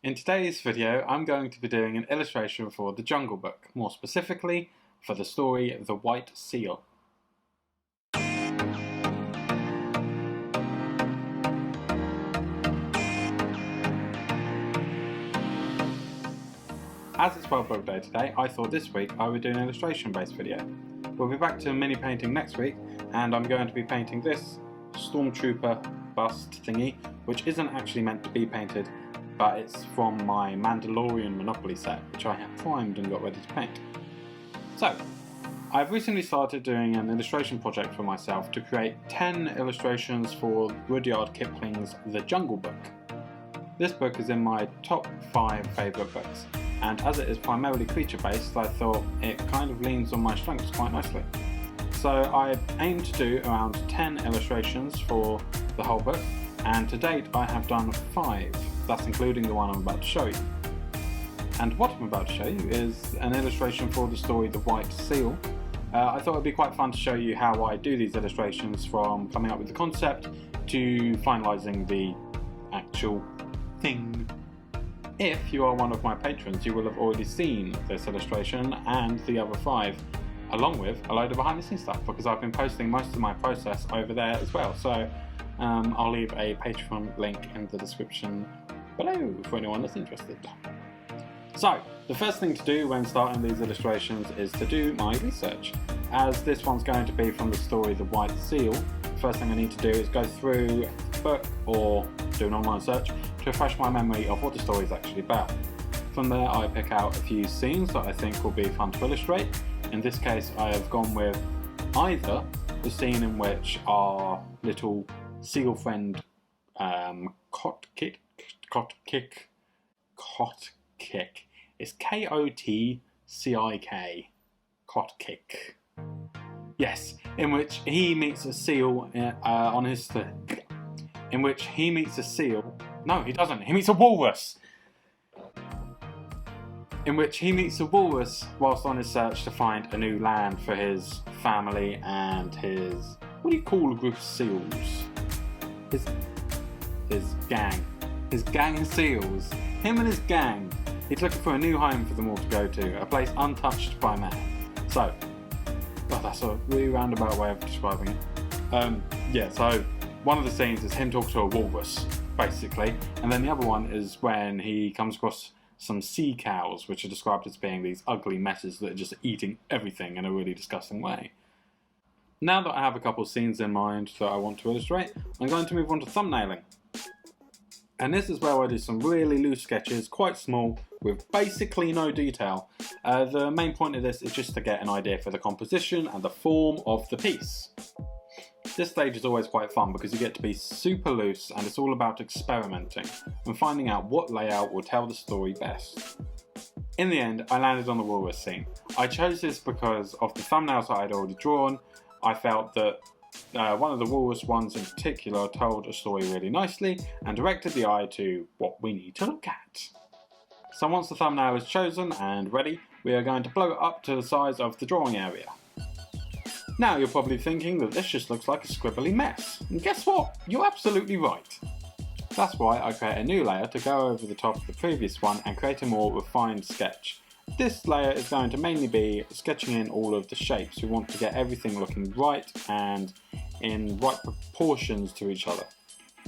In today's video, I'm going to be doing an illustration for The Jungle Book, more specifically for the story The White Seal. As it's World Book Day today, I thought this week I would do an illustration-based video. We'll be back to mini painting next week, and I'm going to be painting this Stormtrooper bust thingy, which isn't actually meant to be painted, but it's from my Mandalorian Monopoly set, which I have primed and got ready to paint. So, I've recently started doing an illustration project for myself to create 10 illustrations for Rudyard Kipling's The Jungle Book. This book is in my top 5 favourite books, and as it is primarily creature-based, I thought it kind of leans on my strengths quite nicely. So I aim to do around 10 illustrations for the whole book, and to date I have done 5, that's including the one I'm about to show you. And what I'm about to show you is an illustration for the story The White Seal. I thought it would be quite fun to show you how I do these illustrations, from coming up with the concept to finalising the actual thing. If you are one of my patrons, you will have already seen this illustration and the other 5, along with a load of behind the scenes stuff, because I've been posting most of my process over there as well. So I'll leave a Patreon link in the description below for anyone that's interested. So the first thing to do when starting these illustrations is to do my research. As this one's going to be from the story The White Seal, the first thing I need to do is go through the book or do an online search to refresh my memory of what the story is actually about. From there I pick out a few scenes that I think will be fun to illustrate. In this case I have gone with either the scene in which our little seal friend Kotkick, it's K-O-T-C-I-K, Kotkick. Yes, in which he meets a seal no he doesn't, he meets a walrus! In which he meets a walrus whilst on his search to find a new land for his family and his, what do you call a group of seals? His gang of seals. Him and his gang. He's looking for a new home for them all to go to, a place untouched by man. So, oh, that's a really roundabout way of describing it. Yeah, so one of the scenes is him talking to a walrus, basically, and then the other one is when he comes across some sea cows, which are described as being these ugly messes that are just eating everything in a really disgusting way. Now that I have a couple of scenes in mind that I want to illustrate, I'm going to move on to thumbnailing. And this is where I do some really loose sketches, quite small, with basically no detail. The main point of this is just to get an idea for the composition and the form of the piece. This stage is always quite fun because you get to be super loose, and it's all about experimenting and finding out what layout will tell the story best. In the end, I landed on the walrus scene. I chose this because of the thumbnails that I'd already drawn. I felt that one of the walrus ones in particular told a story really nicely and directed the eye to what we need to look at. So once the thumbnail is chosen and ready, we are going to blow it up to the size of the drawing area. Now you're probably thinking that this just looks like a scribbly mess, and guess what? You're absolutely right. That's why I create a new layer to go over the top of the previous one and create a more refined sketch. This layer is going to mainly be sketching in all of the shapes. We want to get everything looking right and in right proportions to each other.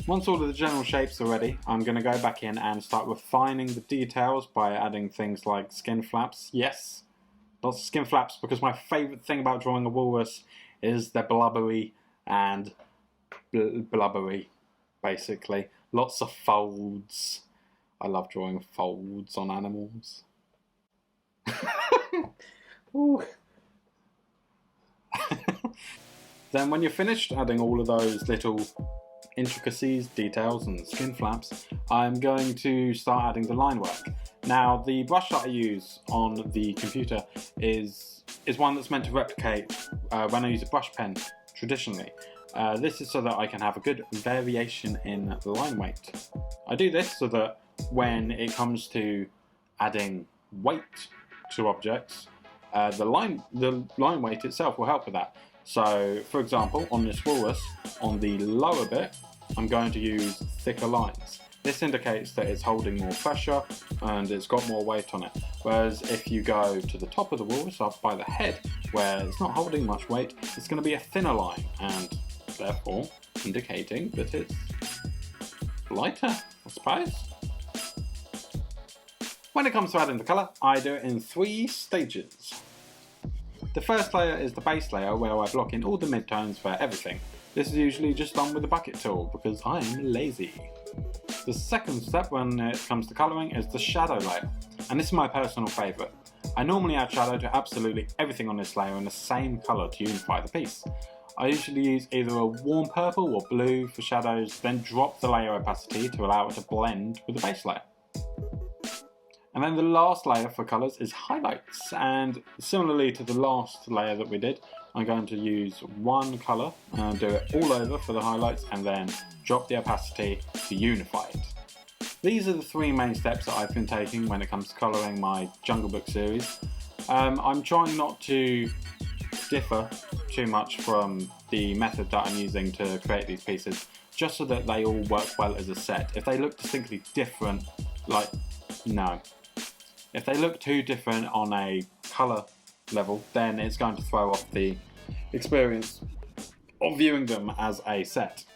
Once all of the general shapes are ready, I'm going to go back in and start refining the details by adding things like skin flaps. Yes, lots of skin flaps, because my favourite thing about drawing a walrus is they're blubbery and blubbery, basically. Lots of folds. I love drawing folds on animals. Then when you're finished adding all of those little intricacies, details and skin flaps, I'm going to start adding the line work. Now the brush that I use on the computer is one that's meant to replicate when I use a brush pen traditionally. This is so that I can have a good variation in the line weight. I do this so that when it comes to adding weight to objects, the line weight itself will help with that. So, for example, on this walrus, on the lower bit, I'm going to use thicker lines. This indicates that it's holding more pressure and it's got more weight on it. Whereas if you go to the top of the wall, so up by the head, where it's not holding much weight, it's going to be a thinner line and therefore indicating that it's lighter, I suppose. When it comes to adding the colour, I do it in 3 stages. The first layer is the base layer where I block in all the midtones for everything. This is usually just done with the bucket tool because I'm lazy. The second step when it comes to colouring is the shadow layer, and this is my personal favourite. I normally add shadow to absolutely everything on this layer in the same colour to unify the piece. I usually use either a warm purple or blue for shadows, then drop the layer opacity to allow it to blend with the base layer. And then the last layer for colours is highlights, and similarly to the last layer that we did, I'm going to use one colour and do it all over for the highlights and then drop the opacity to unify it. These are the 3 main steps that I've been taking when it comes to colouring my Jungle Book series. I'm trying not to differ too much from the method that I'm using to create these pieces, just so that they all work well as a set. If they look distinctly different, no. If they look too different on a colour level, then it's going to throw off the experience of viewing them as a set.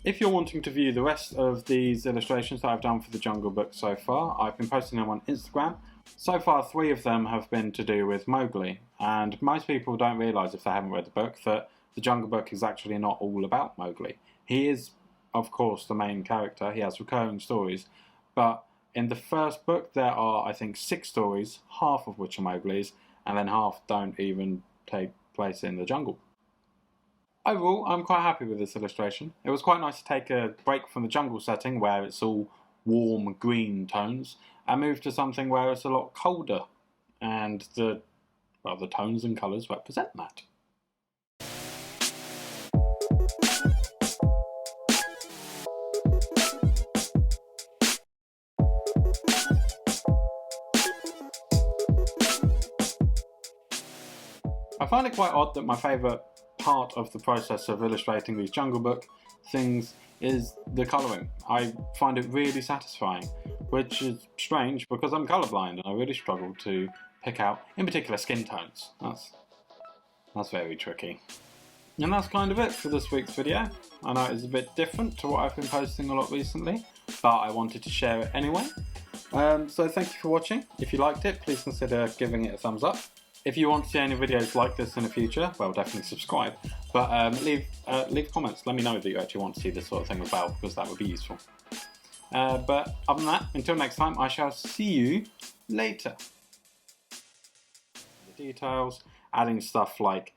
If you're wanting to view the rest of these illustrations that I've done for the Jungle Book so far, I've been posting them on Instagram. So far 3 of them have been to do with Mowgli, and most people don't realise, if they haven't read the book, that the Jungle Book is actually not all about Mowgli. He is, of course, the main character, he has recurring stories, but in the first book there are, I think, 6 stories, half of which are Mowgli's, and then half don't even take place in the jungle. Overall, I'm quite happy with this illustration. It was quite nice to take a break from the jungle setting where it's all warm green tones and move to something where it's a lot colder, and the tones and colours represent that. I find it quite odd that my favourite part of the process of illustrating these Jungle Book things is the colouring. I find it really satisfying, which is strange because I'm colourblind and I really struggle to pick out, in particular, skin tones. That's very tricky. And that's kind of it for this week's video. I know it's a bit different to what I've been posting a lot recently, but I wanted to share it anyway. So thank you for watching. If you liked it, please consider giving it a thumbs up. If you want to see any videos like this in the future, well, definitely subscribe. But leave comments. Let me know that you actually want to see this sort of thing as well, because that would be useful. But other than that, until next time, I shall see you later. The details, adding stuff like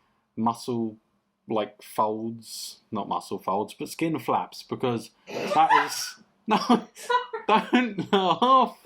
folds, not muscle folds, but skin flaps, because that is... No, don't laugh.